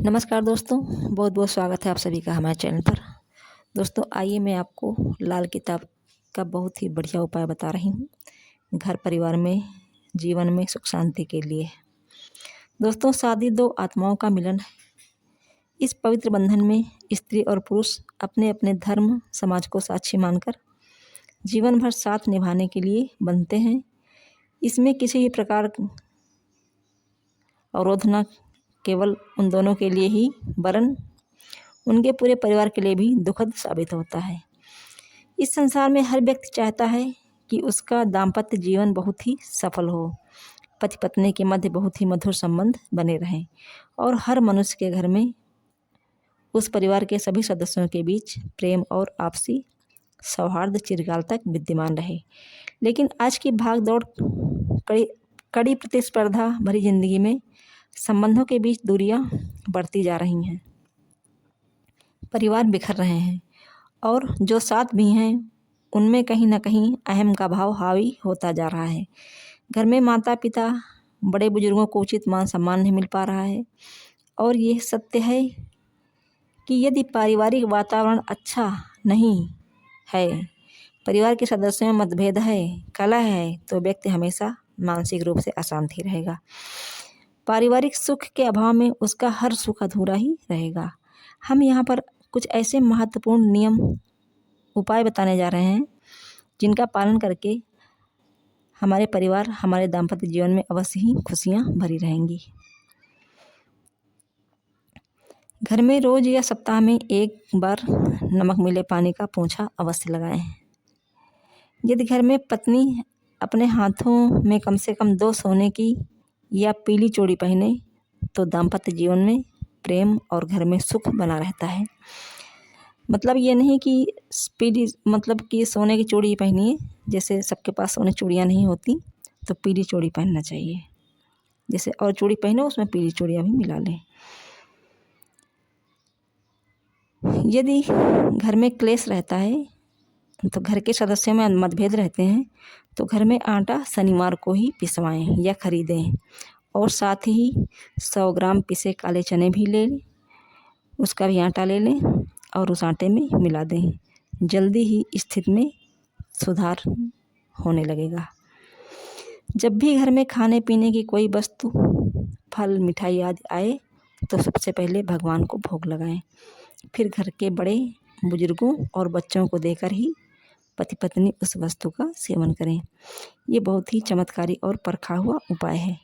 नमस्कार दोस्तों, बहुत बहुत स्वागत है आप सभी का हमारे चैनल पर। दोस्तों आइए मैं आपको लाल किताब का बहुत ही बढ़िया उपाय बता रही हूँ घर परिवार में जीवन में सुख शांति के लिए। दोस्तों शादी दो आत्माओं का मिलन है। इस पवित्र बंधन में स्त्री और पुरुष अपने अपने धर्म समाज को साक्षी मानकर जीवन भर साथ निभाने के लिए बनते हैं। इसमें किसी भी प्रकार अवरोध न केवल उन दोनों के लिए ही वरन उनके पूरे परिवार के लिए भी दुखद साबित होता है। इस संसार में हर व्यक्ति चाहता है कि उसका दाम्पत्य जीवन बहुत ही सफल हो, पति पत्नी के मध्य बहुत ही मधुर संबंध बने रहें और हर मनुष्य के घर में उस परिवार के सभी सदस्यों के बीच प्रेम और आपसी सौहार्द चिरकाल तक विद्यमान रहे। लेकिन आज की भाग दौड़ कड़ी प्रतिस्पर्धा भरी जिंदगी में संबंधों के बीच दूरियां बढ़ती जा रही हैं, परिवार बिखर रहे हैं और जो साथ भी हैं उनमें कहीं ना कहीं अहम का भाव हावी होता जा रहा है। घर में माता पिता बड़े बुजुर्गों को उचित मान सम्मान नहीं मिल पा रहा है और ये सत्य है कि यदि पारिवारिक वातावरण अच्छा नहीं है, परिवार के सदस्यों में मतभेद है, कलह है, तो व्यक्ति हमेशा मानसिक रूप से अशांत ही रहेगा। पारिवारिक सुख के अभाव में उसका हर सुख अधूरा ही रहेगा। हम यहाँ पर कुछ ऐसे महत्वपूर्ण नियम उपाय बताने जा रहे हैं जिनका पालन करके हमारे परिवार हमारे दाम्पत्य जीवन में अवश्य ही खुशियाँ भरी रहेंगी। घर में रोज या सप्ताह में एक बार नमक मिले पानी का पोंछा अवश्य लगाएं। यदि घर में पत्नी अपने हाथों में कम से कम 2 सोने की या पीली चूड़ी पहने तो दाम्पत्य जीवन में प्रेम और घर में सुख बना रहता है। मतलब ये नहीं कि पीली मतलब कि सोने की चूड़ी पहनिए, जैसे सबके पास सोने चूड़ियाँ नहीं होती तो पीली चूड़ी पहनना चाहिए। जैसे और चूड़ी पहनो उसमें पीली चूड़ियाँ भी मिला लें। यदि घर में क्लेश रहता है तो घर के सदस्यों में मतभेद रहते हैं तो घर में आटा शनिवार को ही पिसवाएं या खरीदें और साथ ही 100 ग्राम पिसे काले चने भी ले लें, उसका भी आटा ले लें और उस आटे में मिला दें। जल्दी ही स्थिति में सुधार होने लगेगा। जब भी घर में खाने पीने की कोई वस्तु फल मिठाई आदि आए तो सबसे पहले भगवान को भोग लगाएं, फिर घर के बड़े बुजुर्गों और बच्चों को देकर ही पति पत्नी उस वस्तु का सेवन करें। ये बहुत ही चमत्कारी और परखा हुआ उपाय है।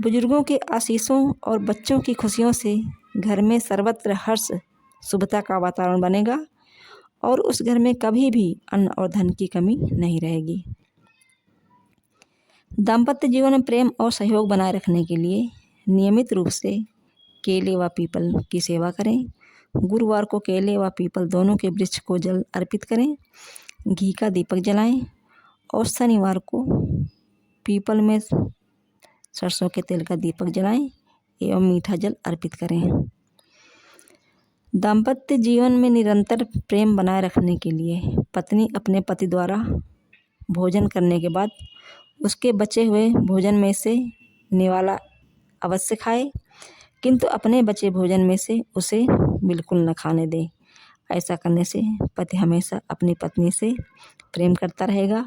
बुजुर्गों के आशीषों और बच्चों की खुशियों से घर में सर्वत्र हर्ष शुभता का वातावरण बनेगा और उस घर में कभी भी अन्न और धन की कमी नहीं रहेगी। दाम्पत्य जीवन में प्रेम और सहयोग बनाए रखने के लिए नियमित रूप से केले व पीपल की सेवा करें। गुरुवार को केले व पीपल दोनों के वृक्ष को जल अर्पित करें, घी का दीपक जलाएं और शनिवार को पीपल में सरसों के तेल का दीपक जलाएं एवं मीठा जल अर्पित करें। दाम्पत्य जीवन में निरंतर प्रेम बनाए रखने के लिए पत्नी अपने पति द्वारा भोजन करने के बाद उसके बचे हुए भोजन में से निवाला अवश्य खाए, किंतु अपने बचे भोजन में से उसे बिल्कुल न खाने दे। ऐसा करने से पति हमेशा अपनी पत्नी से प्रेम करता रहेगा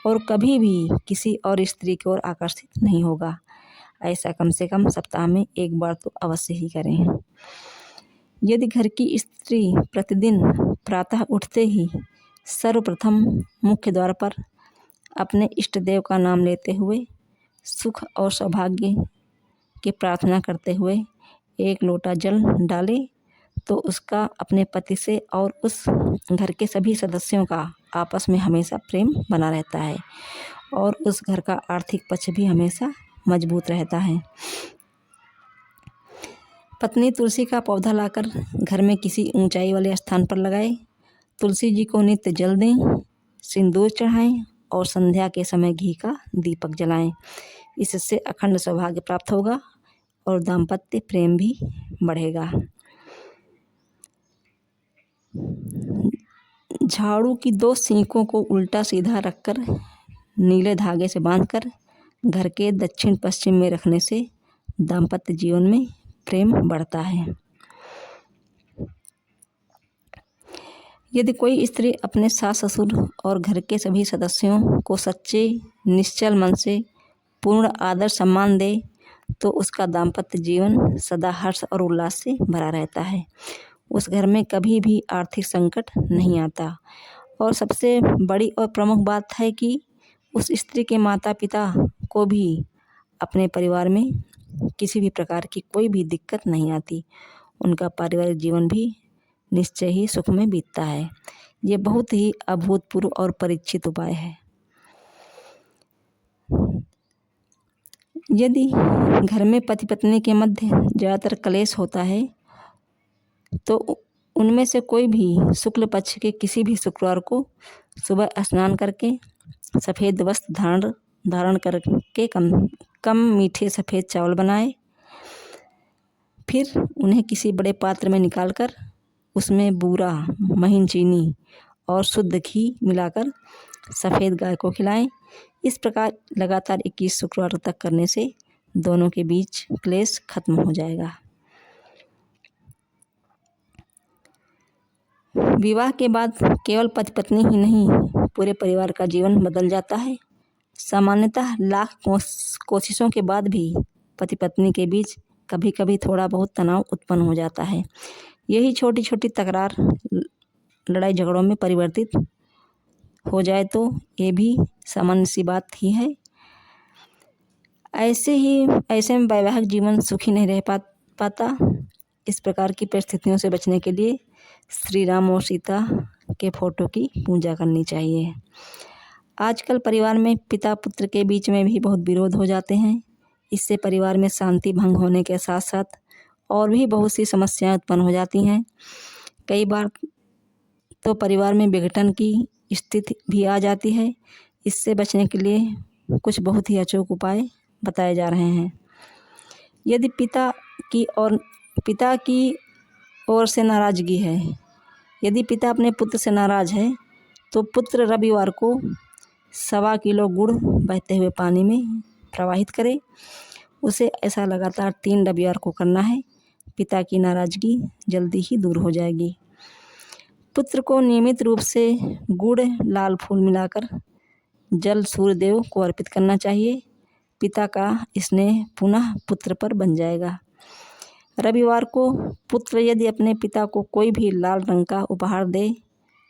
और कभी भी किसी और स्त्री की ओर आकर्षित नहीं होगा। ऐसा कम से कम सप्ताह में एक बार तो अवश्य ही करें। यदि घर की स्त्री प्रतिदिन प्रातः उठते ही सर्वप्रथम मुख्य द्वार पर अपने इष्ट देव का नाम लेते हुए सुख और सौभाग्य की प्रार्थना करते हुए 1 लोटा जल डाले तो उसका अपने पति से और उस घर के सभी सदस्यों का आपस में हमेशा प्रेम बना रहता है और उस घर का आर्थिक पक्ष भी हमेशा मजबूत रहता है। पत्नी तुलसी का पौधा लाकर घर में किसी ऊंचाई वाले स्थान पर लगाए, तुलसी जी को नित्य जल दें, सिंदूर चढ़ाएं और संध्या के समय घी का दीपक जलाएं। इससे अखंड सौभाग्य प्राप्त होगा और दाम्पत्य प्रेम भी बढ़ेगा। झाड़ू की 2 सींकों को उल्टा सीधा रखकर नीले धागे से बांधकर घर के दक्षिण पश्चिम में रखने से दाम्पत्य जीवन में प्रेम बढ़ता है। यदि कोई स्त्री अपने सास ससुर और घर के सभी सदस्यों को सच्चे निश्चल मन से पूर्ण आदर सम्मान दे तो उसका दाम्पत्य जीवन सदा हर्ष और उल्लास से भरा रहता है। उस घर में कभी भी आर्थिक संकट नहीं आता। और सबसे बड़ी और प्रमुख बात है कि उस स्त्री के माता पिता को भी अपने परिवार में किसी भी प्रकार की कोई भी दिक्कत नहीं आती। उनका पारिवारिक जीवन भी निश्चय ही सुख में बीतता है। ये बहुत ही अभूतपूर्व और परीक्षित उपाय है। यदि घर में पति पत्नी के मध्य ज़्यादातर क्लेश होता है तो उनमें से कोई भी शुक्ल पक्ष के किसी भी शुक्रवार को सुबह स्नान करके सफ़ेद वस्त्र धारण करके कम मीठे सफ़ेद चावल बनाए, फिर उन्हें किसी बड़े पात्र में निकालकर उसमें बूरा, महीन चीनी और शुद्ध घी मिलाकर सफ़ेद गाय को खिलाएं। इस प्रकार लगातार 21 शुक्रवार तक करने से दोनों के बीच क्लेश खत्म हो जाएगा। विवाह के बाद केवल पति पत्नी ही नहीं, पूरे परिवार का जीवन बदल जाता है। सामान्यतः लाख कोशिशों के बाद भी पति पत्नी के बीच कभी कभी थोड़ा बहुत तनाव उत्पन्न हो जाता है। यही छोटी छोटी तकरार लड़ाई झगड़ों में परिवर्तित हो जाए तो ये भी सामान्य सी बात ही है। ऐसे में वैवाहिक जीवन सुखी नहीं रह पाता। इस प्रकार की परिस्थितियों से बचने के लिए श्री राम और सीता के फोटो की पूजा करनी चाहिए। आजकल परिवार में पिता पुत्र के बीच में भी बहुत विरोध हो जाते हैं। इससे परिवार में शांति भंग होने के साथ साथ और भी बहुत सी समस्याएं उत्पन्न हो जाती हैं। कई बार तो परिवार में विघटन की स्थिति भी आ जाती है। इससे बचने के लिए कुछ बहुत ही अचूक उपाय बताए जा रहे हैं। यदि पिता की ओर से नाराज़गी है, यदि पिता अपने पुत्र से नाराज़ है तो पुत्र रविवार को 1.25 किलो गुड़ बहते हुए पानी में प्रवाहित करे। उसे ऐसा लगातार 3 रविवार को करना है। पिता की नाराज़गी जल्दी ही दूर हो जाएगी। पुत्र को नियमित रूप से गुड़ लाल फूल मिलाकर जल सूर्यदेव को अर्पित करना चाहिए। पिता का स्नेह पुनः पुत्र पर बन जाएगा। रविवार को पुत्र यदि अपने पिता को कोई भी लाल रंग का उपहार दे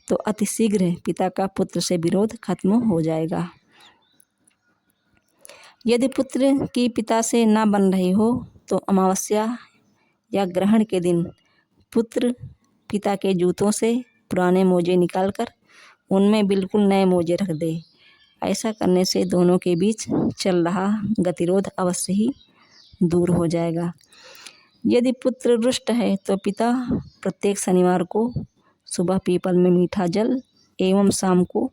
तो अतिशीघ्र पिता का पुत्र से विरोध खत्म हो जाएगा। यदि पुत्र की पिता से ना बन रही हो तो अमावस्या या ग्रहण के दिन पुत्र पिता के जूतों से पुराने मोजे निकालकर उनमें बिल्कुल नए मोजे रख दे। ऐसा करने से दोनों के बीच चल रहा गतिरोध अवश्य ही दूर हो जाएगा। यदि पुत्र रुष्ट है तो पिता प्रत्येक शनिवार को सुबह पीपल में मीठा जल एवं शाम को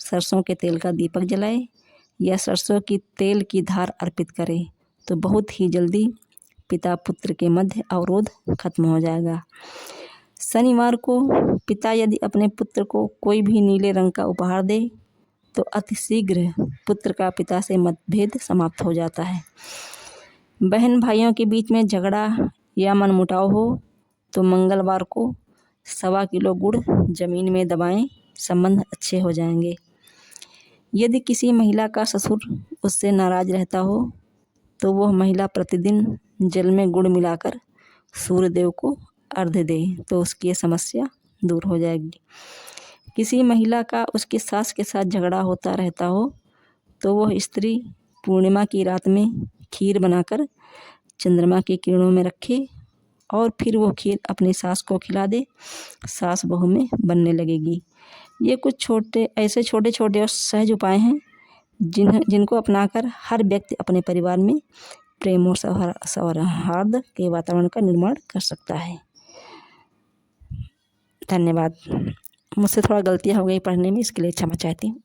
सरसों के तेल का दीपक जलाए या सरसों की तेल की धार अर्पित करे तो बहुत ही जल्दी पिता पुत्र के मध्य अवरोध खत्म हो जाएगा। शनिवार को पिता यदि अपने पुत्र को कोई भी नीले रंग का उपहार दे तो अतिशीघ्र पुत्र का पिता से मतभेद समाप्त हो जाता है। बहन भाइयों के बीच में झगड़ा या मनमुटाव हो तो मंगलवार को 1.25 किलो गुड़ जमीन में दबाएं, संबंध अच्छे हो जाएंगे। यदि किसी महिला का ससुर उससे नाराज रहता हो तो वह महिला प्रतिदिन जल में गुड़ मिलाकर सूर्यदेव को अर्घ्य दे तो उसकी समस्या दूर हो जाएगी। किसी महिला का उसकी सास के साथ झगड़ा होता रहता हो तो वह स्त्री पूर्णिमा की रात में खीर बनाकर चंद्रमा की किरणों में रखे और फिर वो खीर अपनी सास को खिला दे, सास बहू में बनने लगेगी। ये कुछ छोटे छोटे और सहज उपाय हैं जिनको अपनाकर हर व्यक्ति अपने परिवार में प्रेम और सौहार्द के वातावरण का निर्माण कर सकता है। धन्यवाद। मुझसे थोड़ा गलतियाँ हो गई पढ़ने में, इसके लिए क्षमा चाहती हूँ।